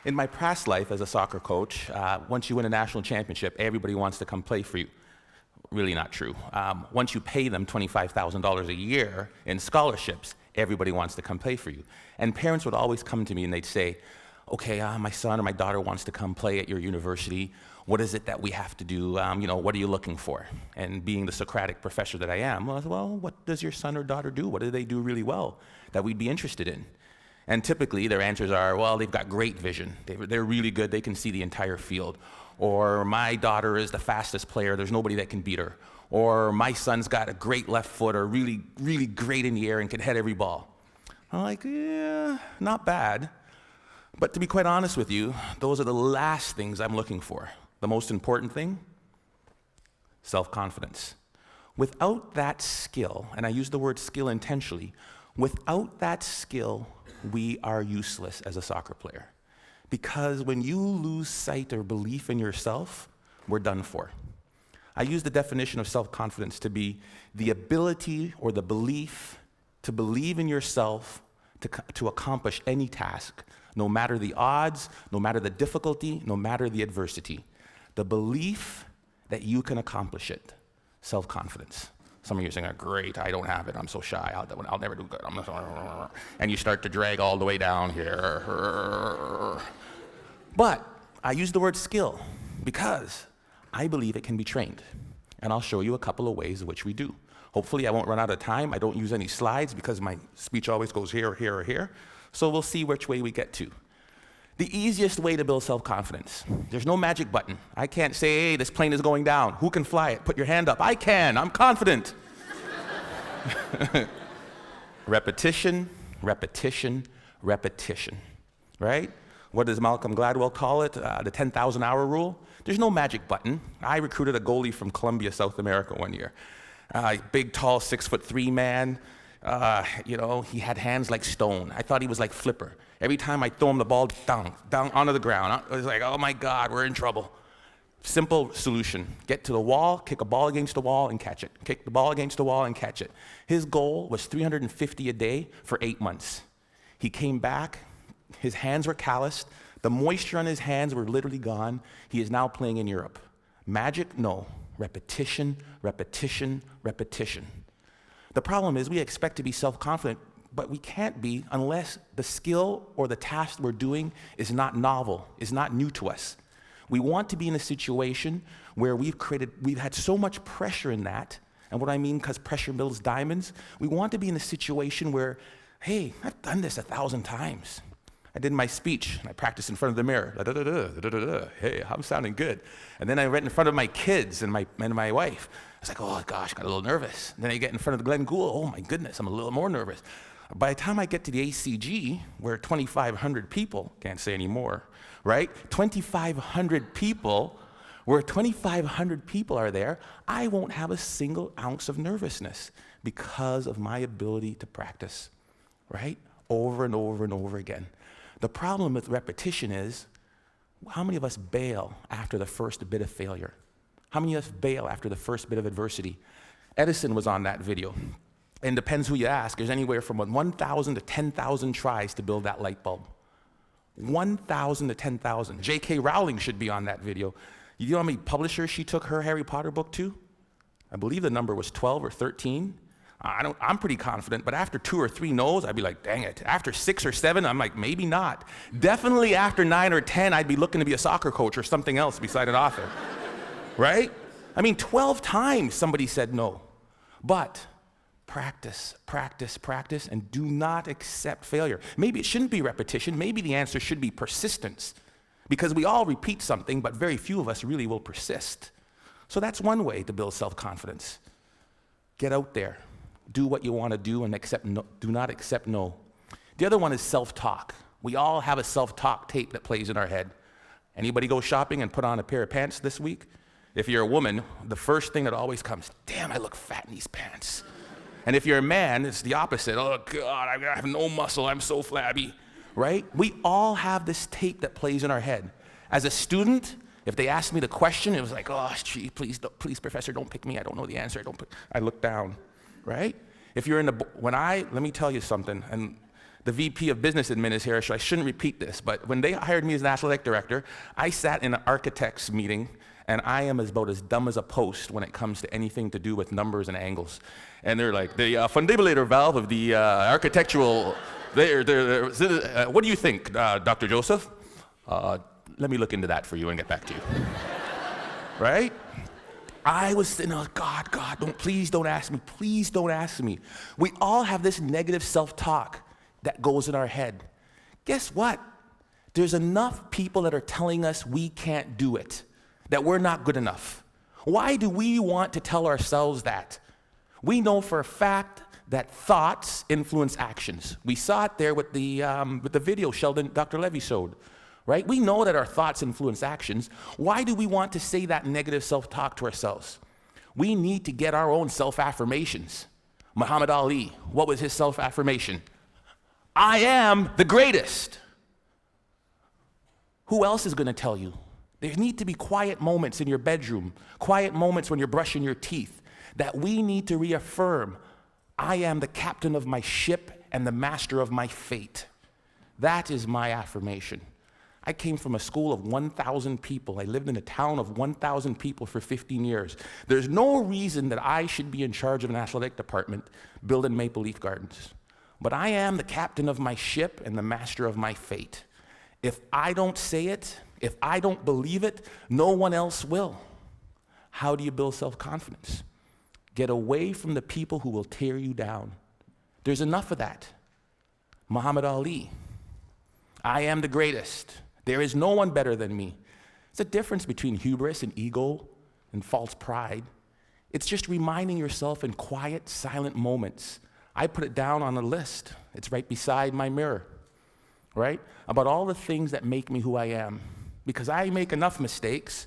In my past life as a soccer coach, once you win a national championship, everybody wants to come play for you. Really not true. Once you pay them $25,000 a year in scholarships, everybody wants to come play for you. And parents would always come to me and they'd say, okay, my son or my daughter wants to come play at your university. What is it that we have to do? What are you looking for? And being the Socratic professor that I am, well, what does your son or daughter do? What do they do really well that we'd be interested in? And typically their answers are, well, they've got great vision. They're really good. They can see the entire field. Or my daughter is the fastest player. There's nobody that can beat her. Or my son's got a great left foot or really, really great in the air and can head every ball. I'm like, yeah, not bad. But to be quite honest with you, those are the last things I'm looking for. The most important thing, self-confidence. Without that skill, and I use the word skill intentionally, without that skill, we are useless as a soccer player. Because when you lose sight or belief in yourself, we're done for. I use the definition of self-confidence to be the ability or the belief to believe in yourself to accomplish any task, no matter the odds, no matter the difficulty, no matter the adversity. The belief that you can accomplish it, self-confidence. Some of you are saying, great, I don't have it, I'm so shy, I'll never do good. And you start to drag all the way down here. But I use the word skill because I believe it can be trained. And I'll show you a couple of ways in which we do. Hopefully I won't run out of time. I don't use any slides because my speech always goes here, here, or here. So we'll see which way we get to. The easiest way to build self-confidence. There's no magic button. I can't say, hey, this plane is going down. Who can fly it? Put your hand up. I can. I'm confident. Repetition, repetition, repetition, right? What does Malcolm Gladwell call it? The 10,000 hour rule? There's no magic button. I recruited a goalie from Colombia, South America one year. Big, tall, 6'3" man. He had hands like stone. I thought he was like Flipper. Every time I throw him the ball, down onto the ground. I was like, oh my God, we're in trouble. Simple solution. Get to the wall, kick a ball against the wall and catch it. Kick the ball against the wall and catch it. His goal was 350 a day for 8 months. He came back, his hands were calloused, the moisture on his hands were literally gone. He is now playing in Europe. Magic? No. Repetition, repetition, repetition. The problem is we expect to be self-confident, but we can't be unless the skill or the task we're doing is not novel, is not new to us. We want to be in a situation where we've had so much pressure in that, and what I mean, because pressure builds diamonds, we want to be in a situation where, hey, I've done this 1,000 times. I did my speech, and I practiced in front of the mirror. Hey, I'm sounding good. And then I read in front of my kids and my wife. I was like, oh gosh, got a little nervous. And then I get in front of the Glenn Gould. Oh my goodness, I'm a little more nervous. By the time I get to the ACG, where 2,500 people, can't say anymore, right? 2,500 people, where 2,500 people are there, I won't have a single ounce of nervousness because of my ability to practice, right? Over and over and over again. The problem with repetition is, how many of us bail after the first bit of failure? How many of us bail after the first bit of adversity? Edison was on that video. And depends who you ask, there's anywhere from 1,000 to 10,000 tries to build that light bulb. 1,000 to 10,000. J.K. Rowling should be on that video. You know how many publishers she took her Harry Potter book to? I believe the number was 12 or 13. I'm pretty confident, but after 2 or 3 no's, I'd be like, dang it. After 6 or 7, I'm like, maybe not. Definitely after 9 or 10, I'd be looking to be a soccer coach or something else beside an author, right? 12 times somebody said no. But practice, practice, practice, and do not accept failure. Maybe it shouldn't be repetition. Maybe the answer should be persistence, because we all repeat something, but very few of us really will persist. So that's one way to build self-confidence. Get out there. Do what you want to do and do not accept no. The other one is self-talk. We all have a self-talk tape that plays in our head. Anybody go shopping and put on a pair of pants this week? If you're a woman, the first thing that always comes, damn, I look fat in these pants. And if you're a man, it's the opposite. Oh God, I have no muscle, I'm so flabby, right? We all have this tape that plays in our head. As a student, if they asked me the question, it was like, oh, gee, please, professor, don't pick me. I don't know the answer. I look down, right? If you're let me tell you something, and the VP of Business Admin is here, so I shouldn't repeat this, but when they hired me as National Athletic Director, I sat in an architect's meeting, and I am about as dumb as a post when it comes to anything to do with numbers and angles. And they're like, the fundibulator valve of the architectural, what do you think, Dr. Joseph? Let me look into that for you and get back to you. Right? I was sitting, oh, God, please don't ask me. Please don't ask me. We all have this negative self-talk that goes in our head. Guess what? There's enough people that are telling us we can't do it, that we're not good enough. Why do we want to tell ourselves that? We know for a fact that thoughts influence actions. We saw it there with the video Dr. Levy showed. Right? We know that our thoughts influence actions. Why do we want to say that negative self-talk to ourselves? We need to get our own self-affirmations. Muhammad Ali, what was his self-affirmation? I am the greatest. Who else is going to tell you? There need to be quiet moments in your bedroom, quiet moments when you're brushing your teeth, that we need to reaffirm, I am the captain of my ship and the master of my fate. That is my affirmation. I came from a school of 1,000 people. I lived in a town of 1,000 people for 15 years. There's no reason that I should be in charge of an athletic department building Maple Leaf Gardens. But I am the captain of my ship and the master of my fate. If I don't say it, if I don't believe it, no one else will. How do you build self-confidence? Get away from the people who will tear you down. There's enough of that. Muhammad Ali, I am the greatest. There is no one better than me. It's a difference between hubris and ego and false pride. It's just reminding yourself in quiet, silent moments. I put it down on a list. It's right beside my mirror, right? About all the things that make me who I am. Because I make enough mistakes,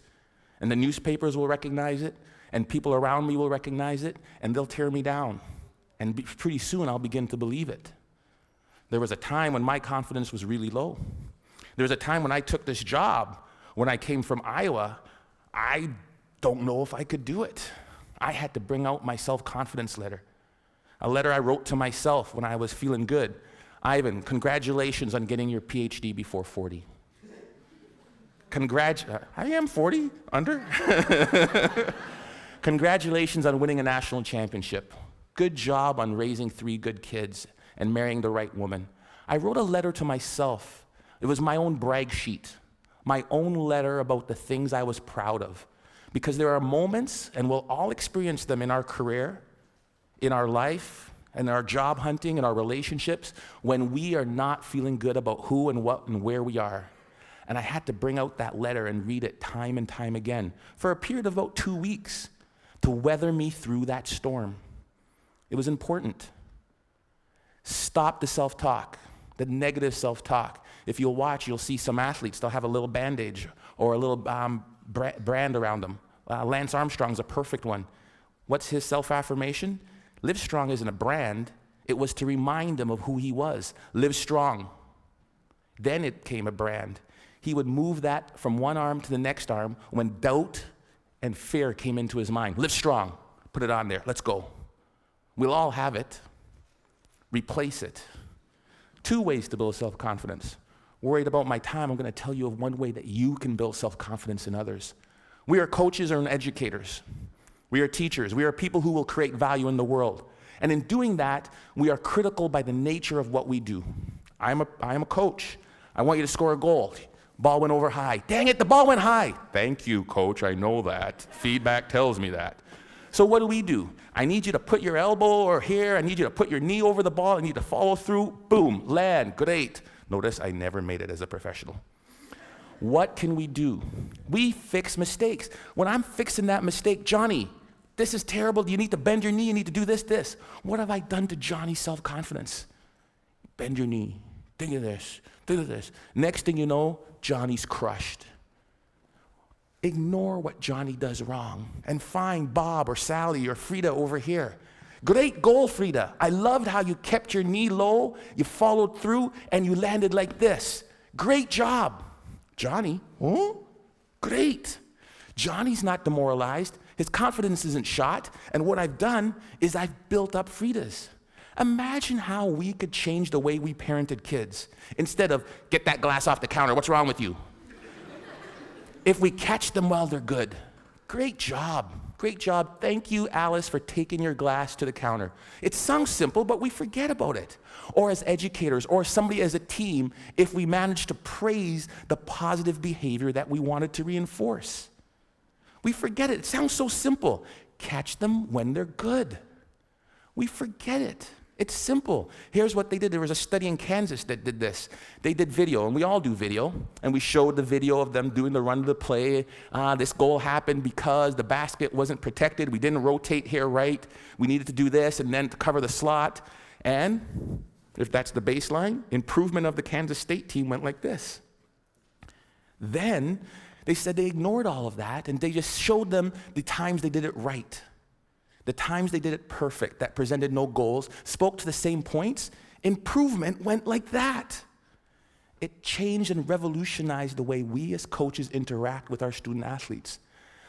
and the newspapers will recognize it, and people around me will recognize it, and they'll tear me down. And pretty soon I'll begin to believe it. There was a time when my confidence was really low. There was a time when I took this job, when I came from Iowa, I don't know if I could do it. I had to bring out my self-confidence letter. A letter I wrote to myself when I was feeling good. Ivan, congratulations on getting your PhD before 40. I am 40, under. Congratulations on winning a national championship. Good job on raising 3 good kids and marrying the right woman. I wrote a letter to myself. It was my own brag sheet, my own letter about the things I was proud of. Because there are moments, and we'll all experience them in our career, in our life, in our job hunting, in our relationships, when we are not feeling good about who and what and where we are. And I had to bring out that letter and read it time and time again for a period of about 2 weeks to weather me through that storm. It was important. Stop the self-talk, the negative self-talk. If you'll watch, you'll see some athletes, they'll have a little bandage or a little brand around them. Lance Armstrong's a perfect one. What's his self-affirmation? Live Strong isn't a brand. It was to remind him of who he was. Live strong. Then it came a brand. He would move that from one arm to the next arm when doubt and fear came into his mind. Live strong. Put it on there. Let's go. We'll all have it. Replace it. 2 ways to build self-confidence. Worried about my time, I'm going to tell you of one way that you can build self-confidence in others. We are coaches and educators. We are teachers. We are people who will create value in the world. And in doing that, we are critical by the nature of what we do. I am a coach. I want you to score a goal. Ball went over high. Dang it, the ball went high. Thank you, coach, I know that. Feedback tells me that. So what do? I need you to put your elbow or here. I need you to put your knee over the ball. I need to follow through. Boom, land, great. Notice I never made it as a professional. What can we do? We fix mistakes. When I'm fixing that mistake, Johnny, this is terrible. You need to bend your knee. You need to do this. What have I done to Johnny's self-confidence? Bend your knee. Think of this. Next thing you know, Johnny's crushed. Ignore what Johnny does wrong and find Bob or Sally or Frida over here. Great goal, Frida. I loved how you kept your knee low, you followed through, and you landed like this. Great job. Johnny, great. Johnny's not demoralized. His confidence isn't shot. And what I've done is I've built up Frida's. Imagine how we could change the way we parented kids. Instead of, get that glass off the counter, what's wrong with you? If we catch them while they're good. Great job. Great job. Thank you, Alice, for taking your glass to the counter. It sounds simple, but we forget about it. Or as educators, or somebody as a team, if we manage to praise the positive behavior that we wanted to reinforce. We forget it. It sounds so simple. Catch them when they're good. We forget it. It's simple. Here's what they did. There was a study in Kansas that did this. They did video, and we all do video, and we showed the video of them doing the run of the play. This goal happened because the basket wasn't protected. We didn't rotate here right. We needed to do this, and then to cover the slot. And if that's the baseline, improvement of the Kansas State team went like this. Then they said they ignored all of that, and they just showed them the times they did it right. The times they did it perfect, that presented no goals, spoke to the same points, improvement went like that. It changed and revolutionized the way we as coaches interact with our student athletes.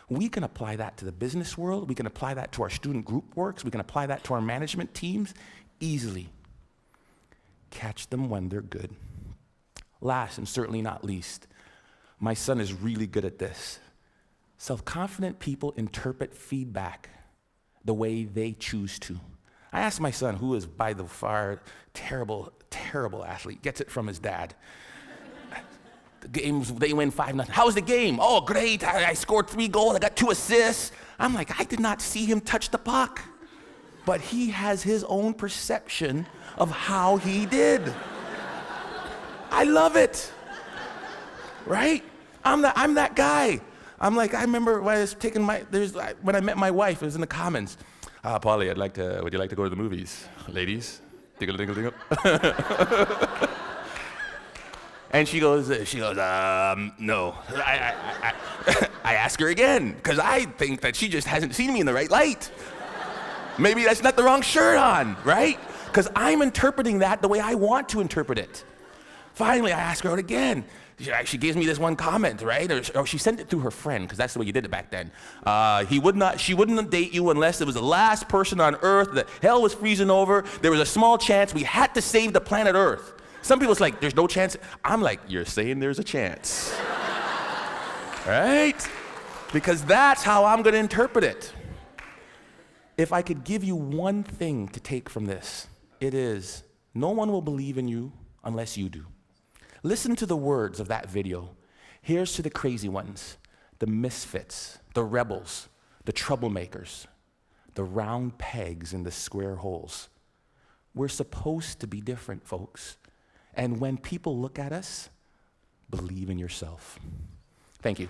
We can apply that to the business world. We can apply that to our student group works. We can apply that to our management teams easily. Catch them when they're good. Last and certainly not least, my son is really good at this. Self-confident people interpret feedback the way they choose to. I asked my son, who is by the far terrible athlete, gets it from his dad. The games, they win 5-0. How was the game? Oh, great, I scored 3 goals, I got 2 assists. I'm like, I did not see him touch the puck. But he has his own perception of how he did. I love it, right? I'm that guy. I'm like, I remember when I was when I met my wife, it was in the Commons. Polly, would you like to go to the movies? Ladies, dingle, dingle, dingle. And she goes, no. I ask her again, because I think that she just hasn't seen me in the right light. Maybe that's not the wrong shirt on, right? Because I'm interpreting that the way I want to interpret it. Finally, I ask her out again. She gives me this one comment, right? Or she sent it through her friend, because that's the way you did it back then. She wouldn't date you unless it was the last person on Earth, that hell was freezing over, there was a small chance we had to save the planet Earth. Some people's like, there's no chance. I'm like, you're saying there's a chance. Right? Because that's how I'm going to interpret it. If I could give you one thing to take from this, it is, no one will believe in you unless you do. Listen to the words of that video. Here's to the crazy ones, the misfits, the rebels, the troublemakers, the round pegs in the square holes. We're supposed to be different, folks. And when people look at us, believe in yourself. Thank you.